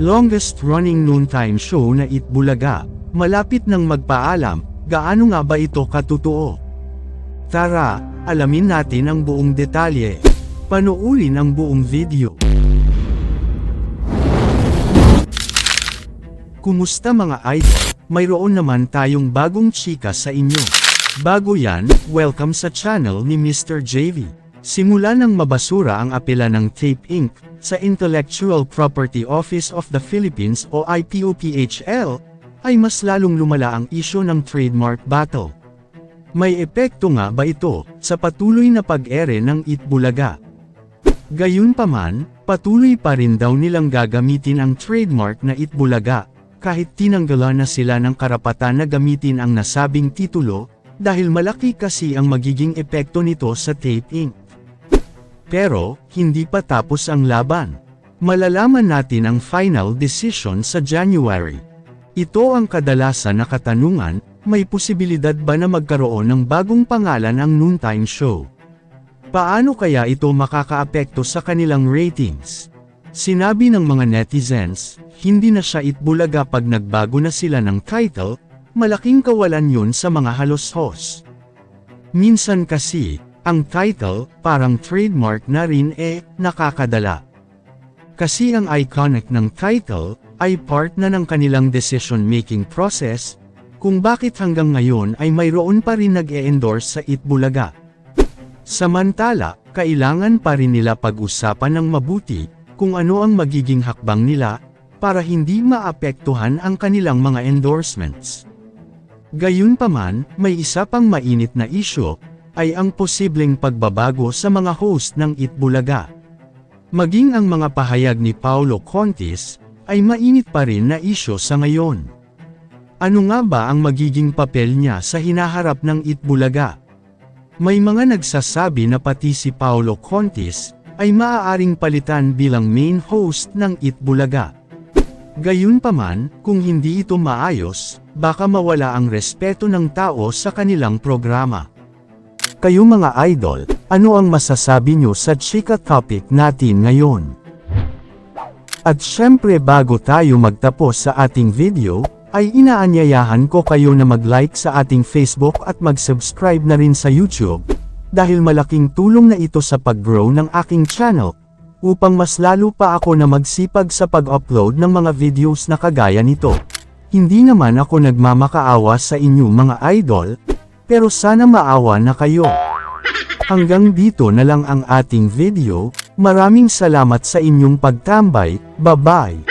Longest-running noontime show na Itbulaga, malapit nang magpaalam, gaano nga ba ito katotoo? Tara, alamin natin ang buong detalye. Panoorin ang buong video. Kumusta mga idol? Mayroon naman tayong bagong chika sa inyo. Bago yan, welcome sa channel ni Mr. JV. Simula nang mabasura ang apela ng Tape Inc. sa Intellectual Property Office of the Philippines o IPOPHL, ay mas lalong lumala ang isyu ng trademark battle. May epekto nga ba ito sa patuloy na pag-ere ng Itbulaga? Gayunpaman, patuloy pa rin daw nilang gagamitin ang trademark na Itbulaga, kahit tinanggalan na sila ng karapatan na gamitin ang nasabing titulo, dahil malaki kasi ang magiging epekto nito sa Tape Inc. Pero, hindi pa tapos ang laban. Malalaman natin ang final decision sa January. Ito ang kadalasan na katanungan, may posibilidad ba na magkaroon ng bagong pangalan ang noontime show? Paano kaya ito makakaapekto sa kanilang ratings? Sinabi ng mga netizens, hindi na siya Itbulaga pag nagbago na sila ng title, malaking kawalan yun sa mga halos-hos. Minsan kasi, ang title, parang trademark na rin nakakadala. Kasi ang iconic ng title, ay part na ng kanilang decision-making process, kung bakit hanggang ngayon ay mayroon pa rin nag-e-endorse sa Itbulaga. Samantala, kailangan pa rin nila pag-usapan ng mabuti, kung ano ang magiging hakbang nila, para hindi maapektuhan ang kanilang mga endorsements. Gayunpaman, may isa pang mainit na isyu, ay ang posibleng pagbabago sa mga host ng Itbulaga. Maging ang mga pahayag ni Paulo Contis, ay mainit pa rin na isyu sa ngayon. Ano nga ba ang magiging papel niya sa hinaharap ng Itbulaga? May mga nagsasabi na pati si Paulo Contis, ay maaaring palitan bilang main host ng Itbulaga. Gayunpaman, kung hindi ito maayos, baka mawala ang respeto ng tao sa kanilang programa. Kayo mga idol, ano ang masasabi nyo sa chika topic natin ngayon? At syempre bago tayo magtapos sa ating video, ay inaanyayahan ko kayo na mag-like sa ating Facebook at mag-subscribe na rin sa YouTube, dahil malaking tulong na ito sa pag-grow ng aking channel, upang mas lalo pa ako na magsipag sa pag-upload ng mga videos na kagaya nito. Hindi naman ako nagmamakaawa sa inyo mga idol, pero sana maawa na kayo. Hanggang dito na lang ang ating video, maraming salamat sa inyong pagtambay, bye-bye!